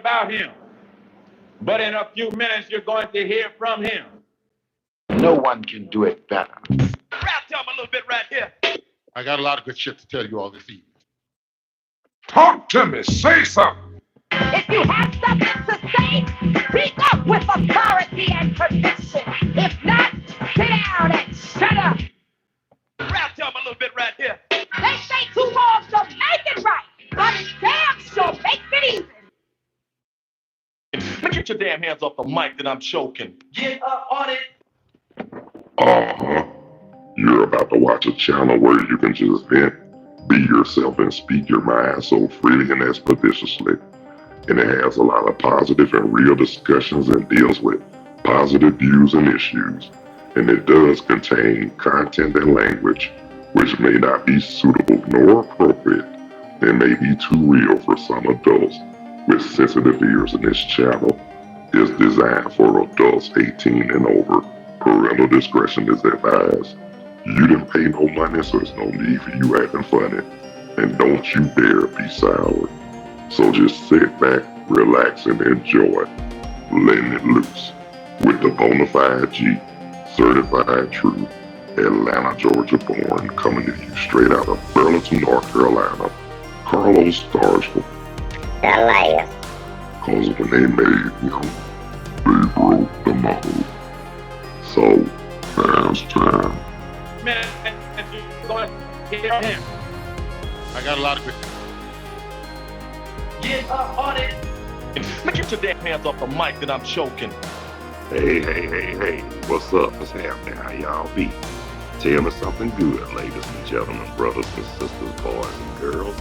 about him. But in a few minutes, you're going to hear from him. No one can do it better. Rap to him a little bit right here. I got a lot of good shit to tell you all this evening. Talk to me. Say something. If you have something to say, speak up with authority and conviction. If not, sit down and shut up. Rap to him a little bit right here. They say two wrongs don't make it right, but it damn sure makes it even. Get your damn hands off the mic that I'm choking. Get up on it. Uh-huh. You're about to watch a channel where you can just vent, be yourself, and speak your mind so freely and expeditiously. And it has a lot of positive and real discussions and deals with positive views and issues. And it does contain content and language which may not be suitable nor appropriate and may be too real for some adults with sensitive ears. And this channel is designed for adults 18 and over. Parental discretion is advised. You didn't pay no money, so there's no need for you acting funny. And don't you dare be sour. So just sit back, relax, and enjoy letting it loose with the Bonafide G, certified true, Atlanta, Georgia born, coming to you straight out of Burlington, North Carolina. Carlos Starship. Elias. Cause when they made him, they broke the mold. So, fast time. Man, you're going to hear him. I got a lot of good. Get up on it. Get your damn hands off the mic that I'm choking. Hey, what's up? What's happening? How y'all be? Tell me something good, ladies and gentlemen, brothers and sisters, boys and girls,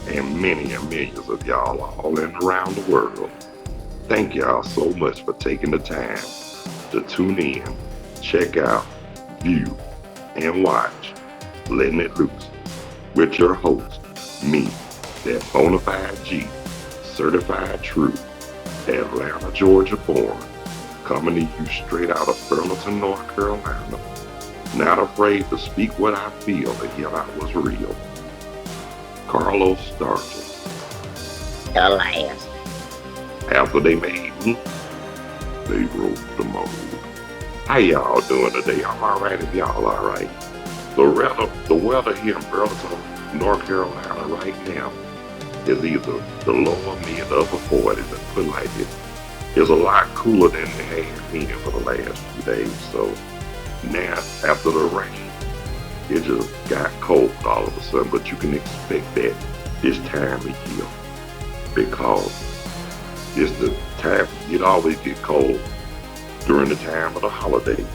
and many and millions of y'all all in and around the world. Thank y'all so much for taking the time to tune in, check out, view, and watch Letting It Loose with your host, me, that Bonafide G, certified true, Atlanta, Georgia born, coming to you straight out of Burlington, North Carolina. Not afraid to speak what I feel, and yet I was real. Carlos Starship. Elias. After they made me, they broke the mold. How y'all doing today? I'm alright if y'all alright. The weather here in Burlington, North Carolina right now is either the lower mid upper 40s, and put like it. It's a lot cooler than it has been for the last few days. So now after the rain, it just got cold all of a sudden. But you can expect that this time of year because it's the time it always get cold during the time of the holidays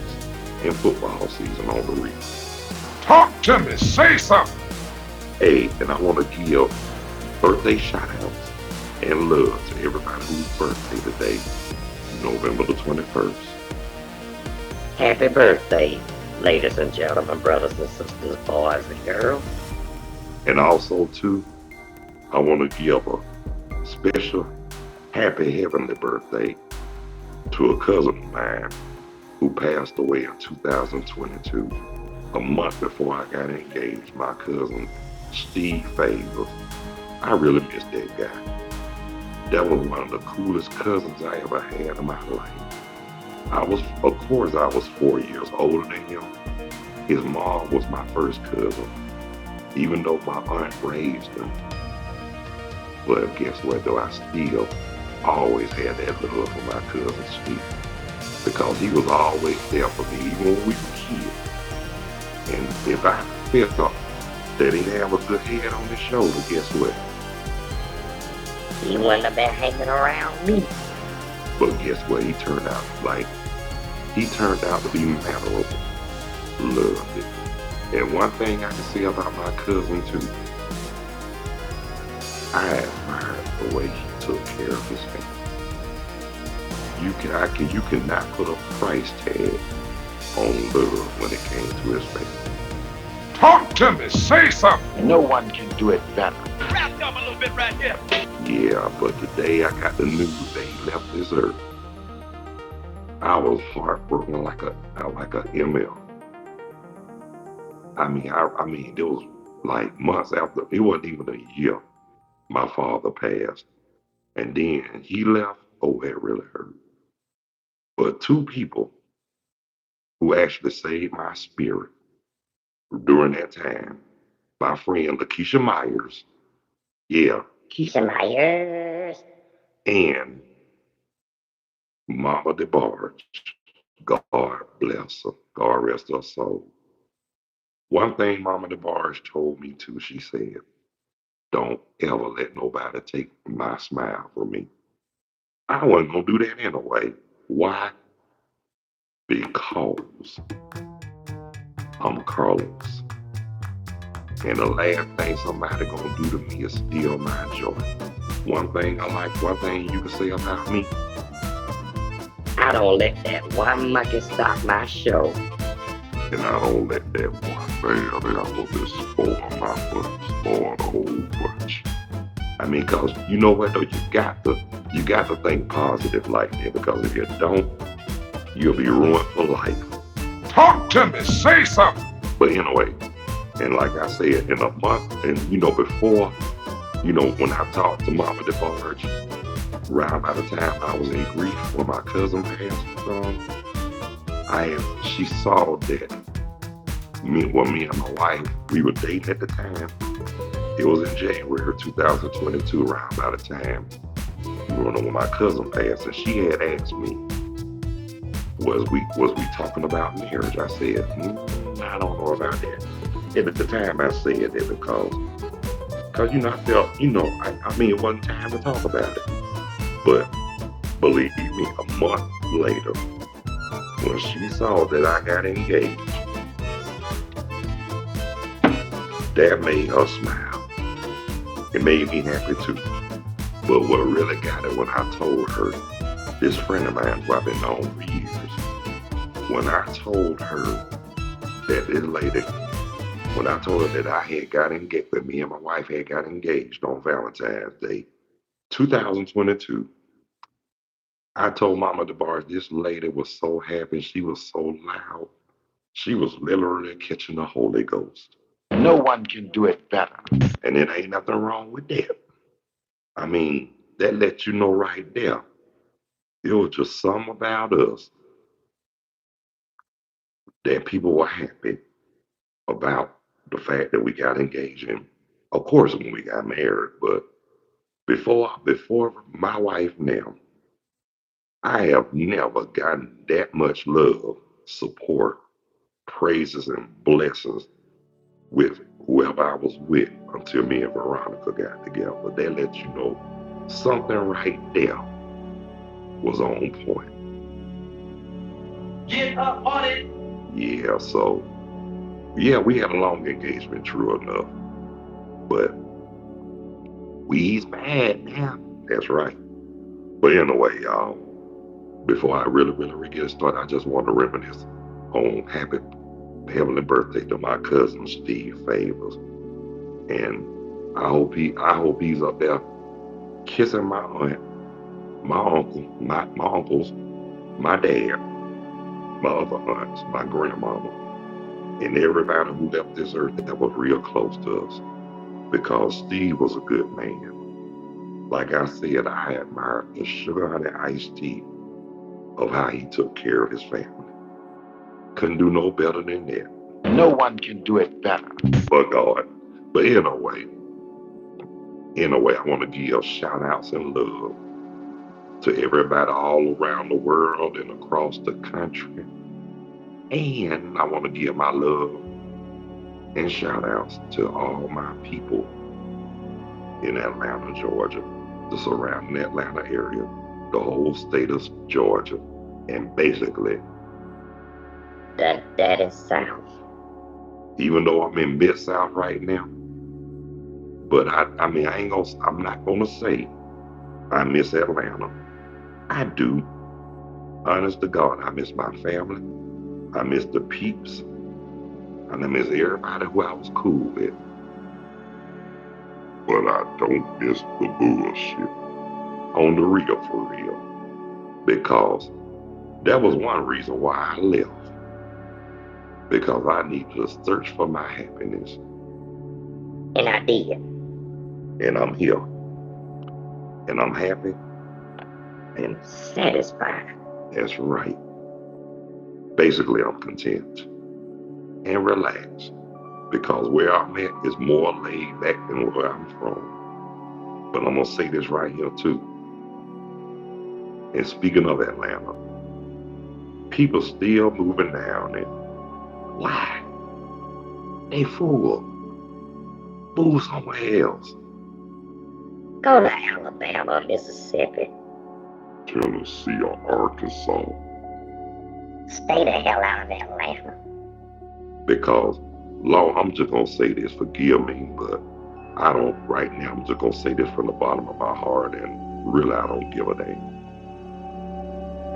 and football season on the reef. Talk to me. Say something. Hey, and I want to give birthday shout-outs and love to everybody whose birthday today, November the 21st. Happy birthday, ladies and gentlemen, brothers and sisters, boys and girls. And also, too, I want to give a special happy heavenly birthday to a cousin of mine who passed away in 2022, a month before I got engaged, my cousin, Steve Favors. I really miss that guy. That was one of the coolest cousins I ever had in my life. Of course, I was 4 years older than him. His mom was my first cousin, even though my aunt raised him. But guess what, though? I still always had that love for my cousin Steve, because he was always there for me, even when we were kids. And if I felt that he had a good head on his shoulder, guess what? He wouldn't have been hanging around me. But guess what? He turned out to be memorable. Loved it. And one thing I can say about my cousin too, I admired the way he took care of his family. You cannot put a price tag on love when it came to his family. Talk to me. Say something. No one can do it better. Rap to him a little bit right here. Yeah, but the day I got the news that he left this earth, I was heartbroken like a ML. I mean, it was like months after. It wasn't even a year. My father passed, And then he left. Oh, it really hurt. But two people who actually saved my spirit during that time, my friend Lakeisha Myers, yeah, Keisha Myers. and Mama DeBarge. God bless her. God rest her soul. One thing Mama DeBarge told me too, she said, don't ever let nobody take my smile from me. I wasn't gonna do that anyway. Why? Because I'm Carlos. And the last thing somebody gonna do to me is steal my joy. One thing I like, one thing you can say about me, I don't let that one monkey stop my show. and I don't let that one bad apple just spoil my fun, spoil the whole bunch. I mean, cause you know what though, you got to think positive like that, because if you don't, you'll be ruined for life. Talk to me. Say something. But anyway, and like I said, in a month, and before, when I talked to Mama DeBarge, around by the time I was in grief when my cousin passed on, she saw that me and my wife, we were dating at the time. It was in January 2022, around by the time, when my cousin passed, and she had asked me, was we talking about marriage? I said, I don't know about that. And at the time I said that because I felt, I mean, it wasn't time to talk about it. But believe me, a month later, when she saw that I got engaged, that made her smile. It made me happy too. But what really got it when I told her, this friend of mine who I've been known for years, when I told her that this lady, when I told her that I had got engaged, that me and my wife had got engaged on Valentine's Day, 2022, I told Mama DeBarge this lady was so happy, she was so loud, she was literally catching the Holy Ghost. No one can do it better. And it ain't nothing wrong with that. I mean, that lets you know right there. It was just something about us that people were happy about the fact that we got engaged. And of course, when we got married, but before my wife now, I have never gotten that much love, support, praises, and blessings with whoever I was with until me and Veronica got together. That lets you know something right there was on point. Get up on it. Yeah, so, yeah, we had a long engagement, true enough. But we's mad now. That's right. But anyway, y'all, before I really get started, I just want to reminisce on happy heavenly birthday to my cousin Steve Favors. And I hope he's up there kissing my aunt, my uncle, my uncles, my dad, my other aunts, my grandmama, and everybody who left this earth that was real close to us. Because Steve was a good man. Like I said, I admire the sugar honey iced tea of how he took care of his family. Couldn't do no better than that. No one can do it better. But God. But anyway, I want to give shout outs and love to everybody all around the world and across the country. And I want to give my love and shout outs to all my people in Atlanta, Georgia, the surrounding Atlanta area, the whole state of Georgia, and basically That is South. even though I'm in Mid-South right now, but I'm not gonna say I miss Atlanta. I do. Honest to God, I miss my family. I miss the peeps. And I miss everybody who I was cool with. But I don't miss the bullshit. On the real, for real. Because that was one reason why I left. Because I needed to search for my happiness. And I did. And I'm here. And I'm happy. And satisfied. That's right. Basically, I'm content and relaxed because where I'm at is more laid back than where I'm from. But I'm going to say this right here, too. And speaking of Atlanta, people still moving down there. Why? They full. Move somewhere else. Go to Alabama, Mississippi. Tennessee or Arkansas. Stay the hell out of Atlanta. Because, Lord, I'm just going to say this, forgive me, but I don't, right now, I'm just going to say this from the bottom of my heart, and really I don't give a damn.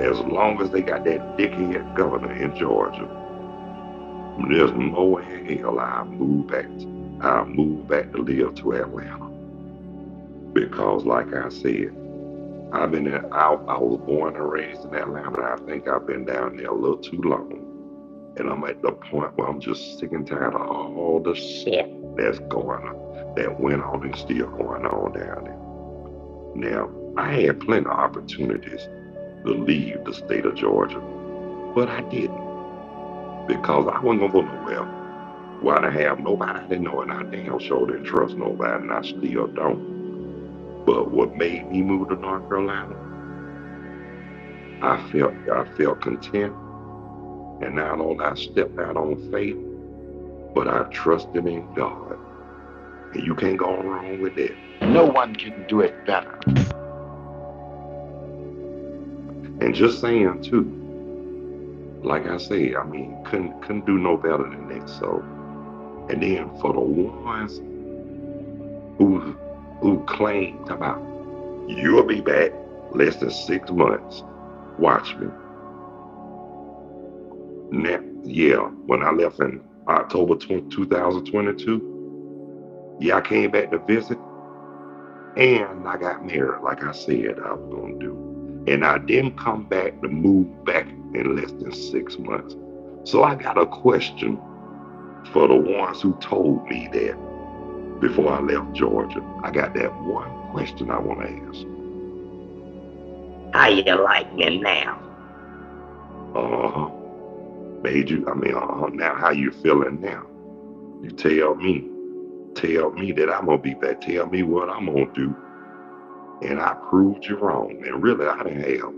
As long as they got that dickhead governor in Georgia, there's no way in hell I'll move back to live to Atlanta. Because like I said, I was born and raised in Atlanta. I think I've been down there a little too long. And I'm at the point where I'm just sick and tired of all the shit that went on and still going on down there. Now, I had plenty of opportunities to leave the state of Georgia, but I didn't. Because I wasn't going to go nowhere. Why to have nobody I didn't know, and I damn sure didn't trust nobody, and I still don't. But what made me move to North Carolina, I felt content, and not only I stepped out on faith, but I trusted in God. And you can't go wrong with that. No one can do it better. And just saying too, like I said, I mean, couldn't do no better than that. So, and then for the ones who claimed about you'll be back less than 6 months, watch me. Now, yeah, when I left in October 2022, yeah, I came back to visit, and I got married, like I said I was gonna do. And I didn't come back to move back in less than 6 months. So I got a question for the ones who told me that before I left Georgia. I got that one question I want to ask. How you like me now? Uh-huh. Now how you feeling now? You tell me that I'm going to be back. Tell me what I'm going to do. And I proved you wrong. And really, I didn't have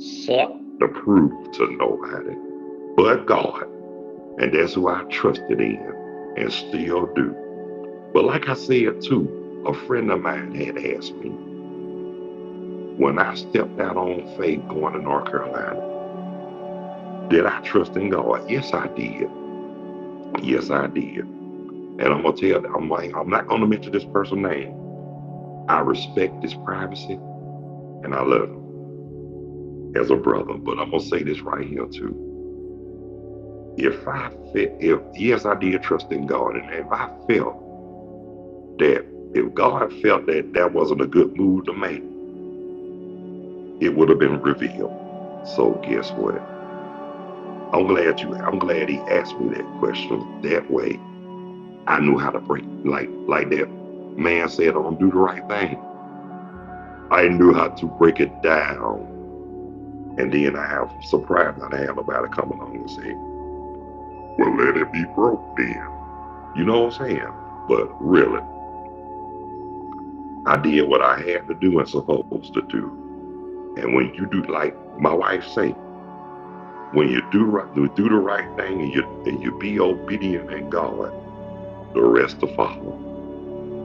Shit. to prove to nobody but God. And that's who I trusted in and still do. But like I said too, a friend of mine had asked me, when I stepped out on faith going to North Carolina, did I trust in God? Yes, I did. Yes, I did. And I'm going to tell you, I'm not going to mention this person's name. I respect his privacy, and I love him as a brother. But I'm going to say this right here, too. Yes, I did trust in God, and if I felt that, if God felt that that wasn't a good move to make, it would have been revealed. So guess what? I'm glad he asked me that question that way. I knew how to break, like that man said, don't do the right thing. I knew how to break it down. And then I have surprised not to have nobody come along and say, well, let it be broke then. You know what I'm saying? But really, I did what I had to do and supposed to do. And when you do, like my wife say, when you do the right thing and you be obedient in God, the rest will follow.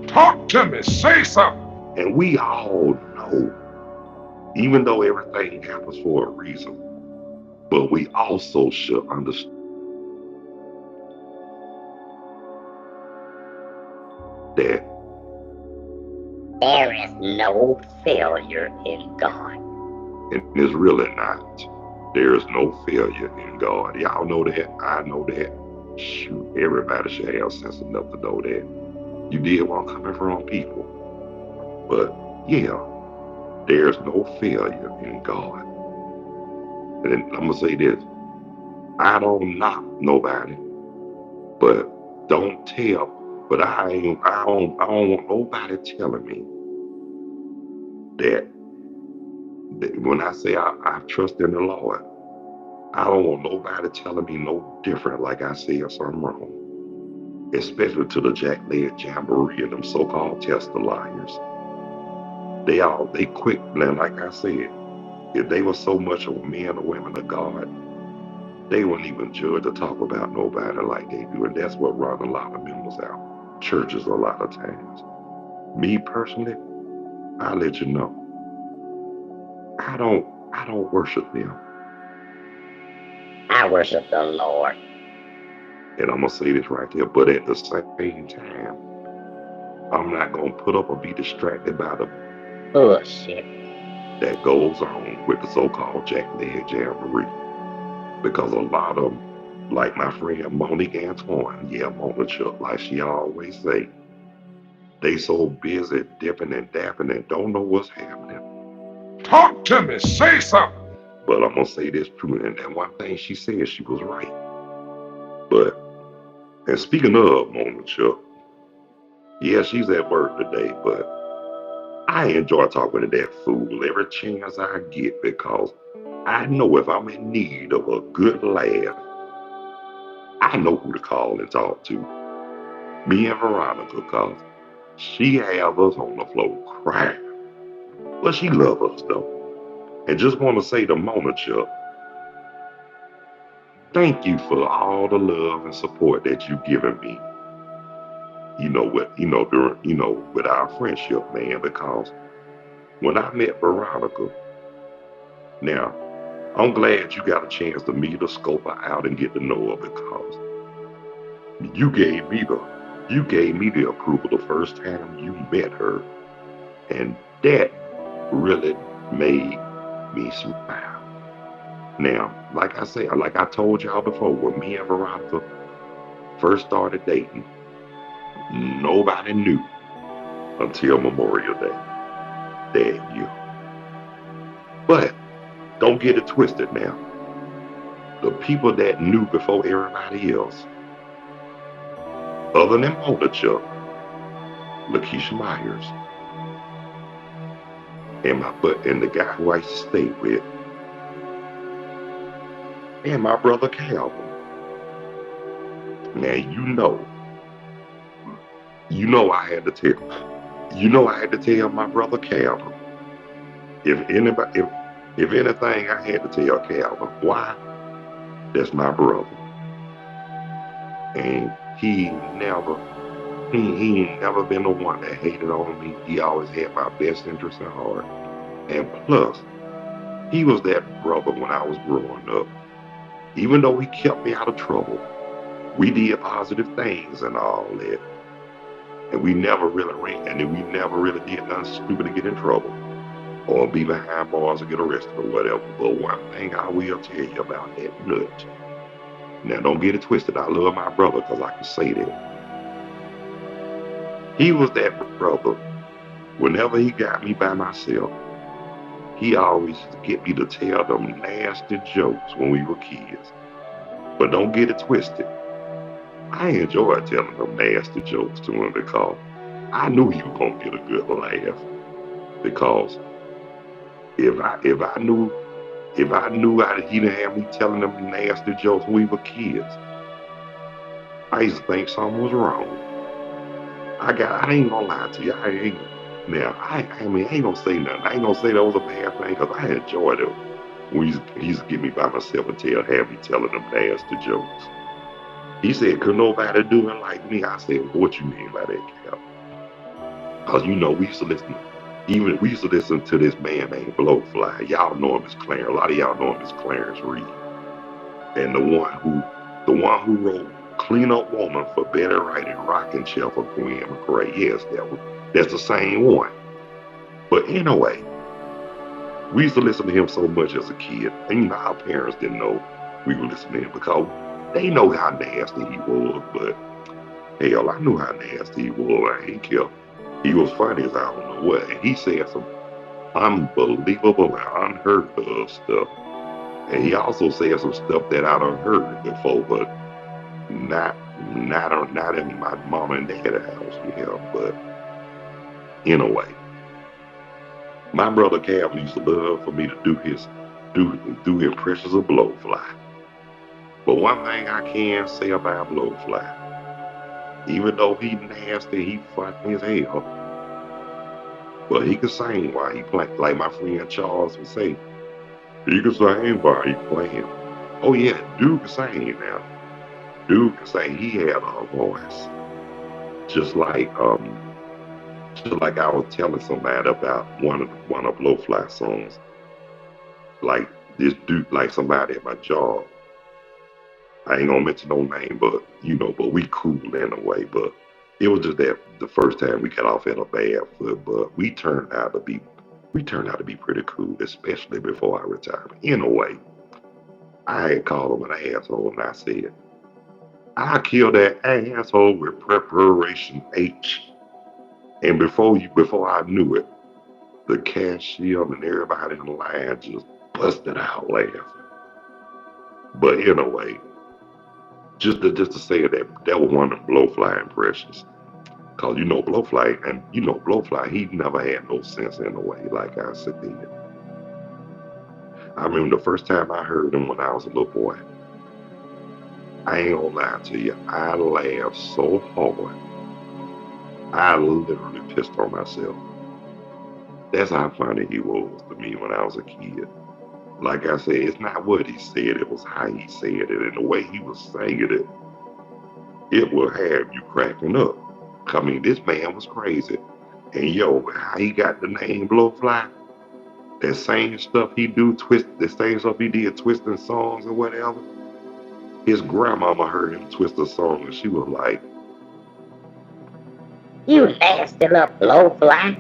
Talk to me, say something. And we all know, even though everything happens for a reason, but we also should understand that There is no failure in God. and it's really not. There is no failure in God. Y'all know that. I know that. Shoot, everybody should have sense enough to know that. You did want coming from people. But yeah, there's no failure in God. And then I'm gonna say this. I don't knock nobody, but don't tell. But I don't want nobody telling me that, when I say I trust in the Lord, I don't want nobody telling me no different like I said something wrong. Especially to the Jack-Legged Jamboree and them so-called Tesla liars. They quick, now like I said, if they were so much of men or women of God, they wouldn't even judge or talk about nobody like they do. And that's what run a lot of members out. Churches a lot of times. Me personally, I let you know. I don't worship them. I worship the Lord. And I'm gonna say this right there, but at the same time, I'm not gonna put up or be distracted by the Bullshit. that goes on with the so-called Jack-Legged Jamboree. Because a lot of them, like my friend Monique Antoine, yeah, Mona Chuck, like she always say, they so busy dipping and dapping and don't know what's happening. Talk to me. Say something. But I'm gonna say this true, and that one thing she said, she was right. But, and speaking of Mona Chuck, yeah, she's at work today, but I enjoy talking to that fool every chance I get because I know if I'm in need of a good laugh, I know who to call and talk to. Me and Veronica, cause she have us on the floor crying. But she love us though. And just want to say to Mona Chuck, thank you for all the love and support that you've given me. With our friendship, man, because when I met Veronica, now I'm glad you got a chance to meet her, scope her out, and get to know her because you gave me the approval the first time you met her, and that really made me smile. Now, like I said, like I told y'all before, when me and Veronica first started dating, nobody knew until Memorial Day that year. But don't get it twisted now. The people that knew before everybody else, other than Mona Chuck, Lakeisha Myers, and the guy who I used to stay with, and my brother Calvin. Now I had to tell my brother Calvin. If anything, I had to tell Calvin. Why? That's my brother. And he ain't never been the one that hated on me. He always had my best interest at heart. And plus, he was that brother when I was growing up. Even though he kept me out of trouble, we did positive things and all that. And we never really did nothing stupid to get in trouble or be behind bars or get arrested or whatever. But one thing I will tell you about that nut. Now don't get it twisted. I love my brother because I can say that. He was that brother. Whenever he got me by myself, he always used to get me to tell them nasty jokes when we were kids. But don't get it twisted. I enjoyed telling them nasty jokes to him because I knew he was gonna get a good laugh. Because if I knew he didn't have me telling them nasty jokes when we were kids, I used to think something was wrong. I ain't gonna lie to you. I ain't gonna say nothing. I ain't gonna say that was a bad thing because I enjoyed it when he used to get me by myself and have me telling them nasty jokes. He said, could nobody do it like me? I said, what you mean by that, Cal? Because we used to listen to this man named Blowfly. Y'all know him as Clarence. A lot of y'all know him as Clarence Reed. And the one who wrote Clean Up Woman for Betty Wright and Rockin' Chair for Gwen McCrae. Yes, that's the same one. But anyway, we used to listen to him so much as a kid. And our parents didn't know we were listening to him because they know how nasty he was. But hell, I knew how nasty he was. I ain't care. He was funny as I don't know what. And he said some unbelievable and unheard of stuff. And he also said some stuff that I done heard before, but not in my mom and dad's house, yeah. But anyway, My brother Cam used to love for me to do impressions of Blowfly. But one thing I can say about Blowfly, even though he nasty, he funny as hell, but he could sing while he playing. Like my friend Charles would say, he could sing while he playing. Oh yeah, dude could sing now. Dude could sing. He had a voice, just like I was telling somebody about one of Blowfly songs. Like this dude, like somebody at my job. I ain't gonna mention no name, but but we cool in a way. But it was just that the first time we got off at a bad foot, but we turned out to be pretty cool, especially before our retirement. In a way, I had called him an asshole, and I said, "I killed that asshole with preparation H." And before I knew it, the cashier and everybody in the line just busted out laughing. But in a way, just to say that was one of the Blowfly impressions. Cause Blowfly, he never had no sense in a way, like I said. I remember the first time I heard him when I was a little boy. I ain't gonna lie to you, I laughed so hard, I literally pissed on myself. That's how funny he was to me when I was a kid. Like I said, it's not what he said, it was how he said it, and the way he was saying it, it will have you cracking up. I mean, this man was crazy. And how he got the name Blowfly, that same stuff he do, the same stuff he did, twisting songs or whatever. His grandmama heard him twist a song and she was like, You nasty little blowfly.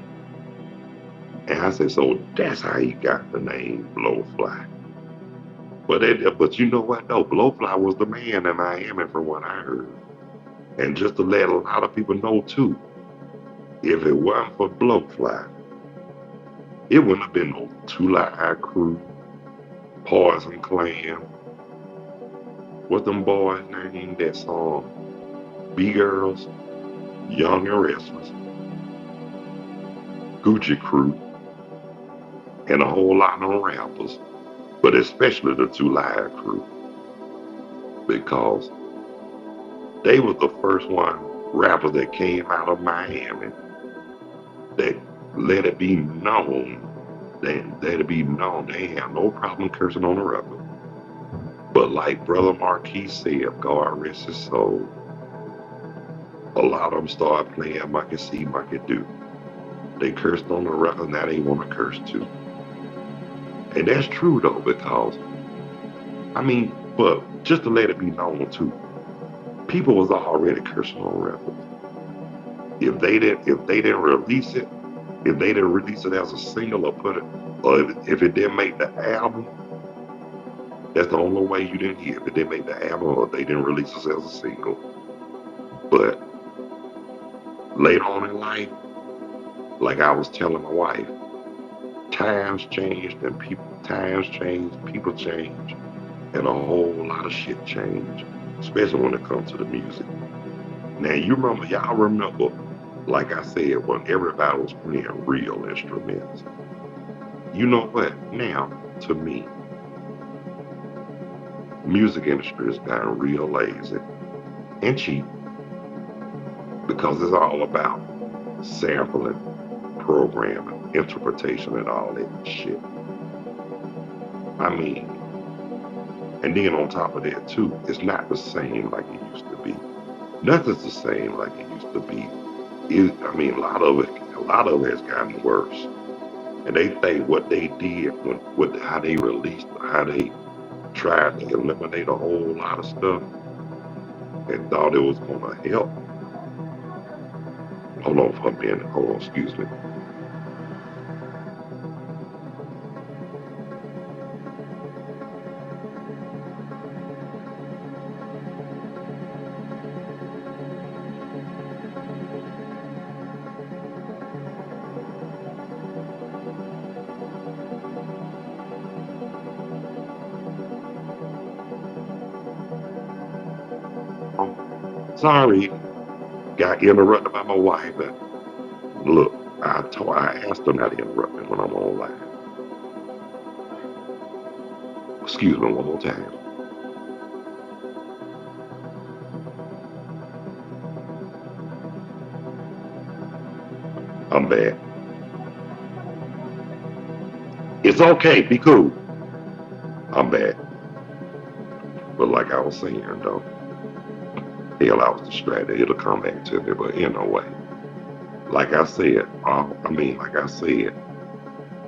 and I said, so that's how he got the name Blowfly. But you know what though? Blowfly was the man in Miami from what I heard. And just to let a lot of people know too, if it wasn't for Blowfly, it wouldn't have been no 2 Live Crew, Poison Clan. What them boys named that song? B-Girls, Young and Restless, Gucci Crew, and a whole lot of rappers, but especially the 2 Live Crew, because they was the first one rappers that came out of Miami that let it be known, they ain't have no problem cursing on the record. But like Brother Marquis said, God rest his soul, a lot of them started playing Monkey See, Monkey Do. They cursed on the record, now they want to curse too. And that's true though, because but just to let it be known too, people was already cursing on records. If they didn't release it, if they didn't release it as a single or if it didn't make the album, that's the only way you didn't hear. If it didn't make the album or they didn't release it as a single. But later on in life, like I was telling my wife, times changed and people change, and a whole lot of shit changed, especially when it comes to the music. Now y'all remember, like I said, when everybody was playing real instruments. You know what? Now, to me, music industry has gotten real lazy and cheap because it's all about sampling, programming, interpretation, and all that shit. And then on top of that too, it's not the same like it used to be. Nothing's the same like it used to be. A lot of it has gotten worse. And they think what they did, how they released, how they tried to eliminate a whole lot of stuff and thought it was going to help. Hold on for a minute. Hold on, excuse me. Sorry, got interrupted by my wife. Look, I asked her not to interrupt me when I'm online. Excuse me one more time. I'm back. It's okay, be cool. I'm back. But like I was saying though, hell, I was distracted. It'll come back to me, but in a way. Like I said, like I said,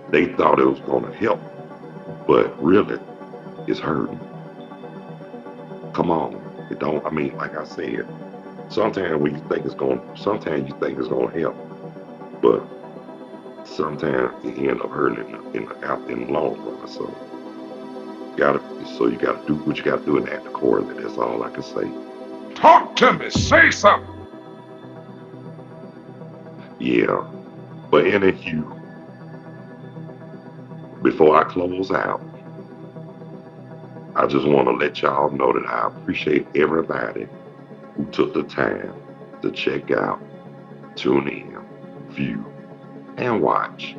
they thought it was gonna help, but really, it's hurting. Come on, it don't. Like I said, sometimes you think it's gonna help, but sometimes it end up hurting in the long run. You gotta do what you gotta do and act accordingly. That's all I can say. Talk to me. Say something. Yeah, but any hue, before I close out, I just want to let y'all know that I appreciate everybody who took the time to check out, tune in, view, and watch.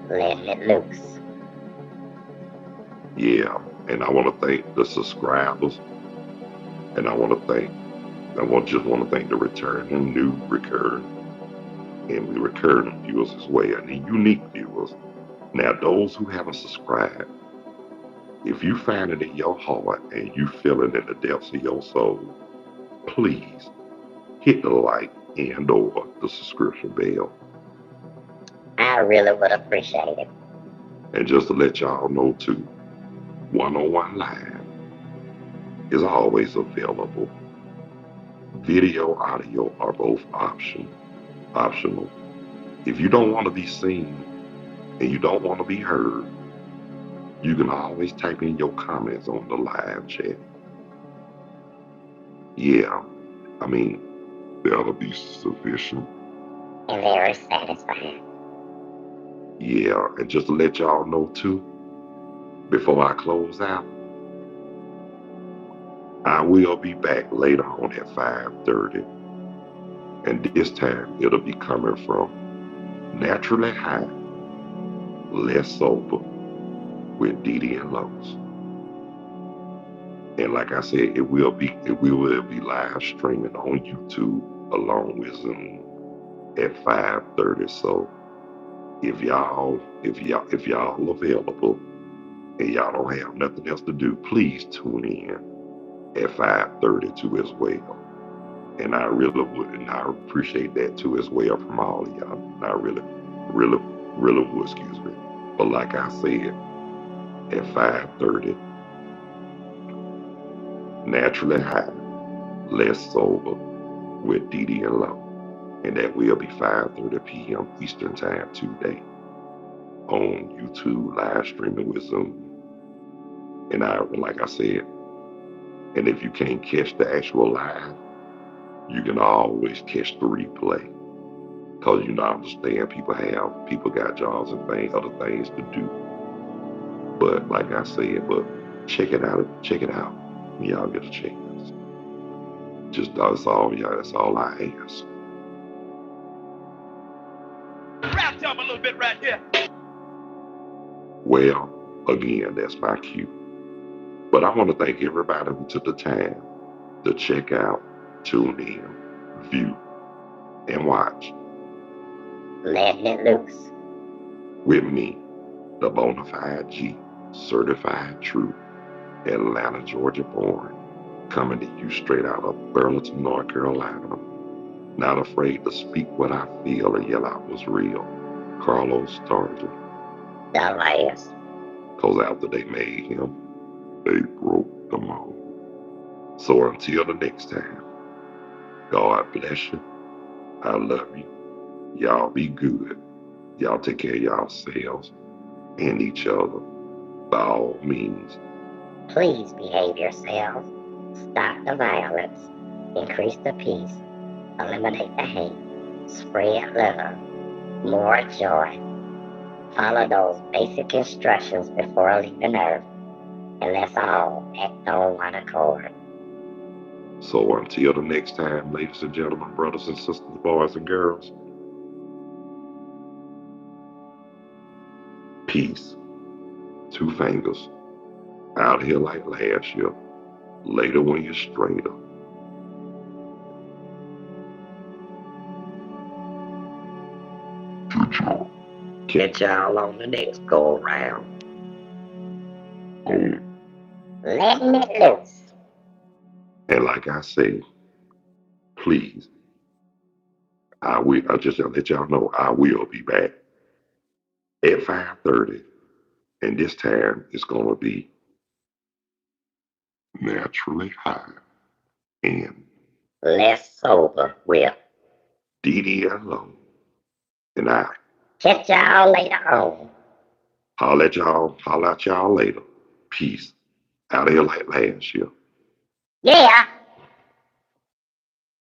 Letting it loose. Yeah, and I want to thank the subscribers, and just want to thank the returning, recurring viewers as well, and the unique viewers. Now, those who haven't subscribed, if you find it in your heart and you feel it in the depths of your soul, please hit the like and or the subscription bell. I really would appreciate it. And just to let y'all know too, 101 Live is always available. Video, audio are both optional. If you don't want to be seen and you don't want to be heard, you can always type in your comments on the live chat. Yeah, that'll be sufficient. And very satisfying. Yeah, and just to let y'all know too, before I close out, I will be back later on at 5:30. And this time it'll be coming from Naturally High, Less Sober with Didi and Lowe's. And like I said, it will be live streaming on YouTube along with Zoom at 5:30. So if y'all available and y'all don't have nothing else to do, please tune in at 5:30 too as well. And I really would, and I appreciate that too as well from all of y'all. And I really would, excuse me. But like I said, at 5:30, Naturally High, Less Sober with Didi and Low. And that will be 5:30 p.m. Eastern Time today on YouTube live streaming with Zoom. And like I said, and if you can't catch the actual live, you can always catch the replay. Cause I understand people got jobs and other things to do. But like I said, check it out when y'all get a chance. That's all I ask. Rap to 'em a little bit right here. Well, again, that's my cue. But I want to thank everybody who took the time to check out, tune in, view, and watch. Letting it loose. With me, the Bonafide G, certified true, Atlanta, Georgia born, coming to you straight out of Burlington, North Carolina. Not afraid to speak what I feel and yell out what's real. Carlos Starger. The layers. Cause after they made him, they broke them all. So until the next time, God bless you. I love you. Y'all be good. Y'all take care of yourselves and each other by all means. Please behave yourselves. Stop the violence. Increase the peace. Eliminate the hate. Spread love. More joy. Follow those basic instructions before leaving Earth. And let's all act on one accord. So until the next time, ladies and gentlemen, brothers and sisters, boys and girls, Peace. 2 fingers. Out here like last year. Later when you're straighter. Catch y'all on the next go around. Oh, Letting it loose. and like I say, please, I just to let y'all know I will be back at 5:30. And this time it's gonna be naturally high and Less sober with. DDLO. And I Catch y'all later on. holler at y'all later. Peace. Out of here like last year. Yeah.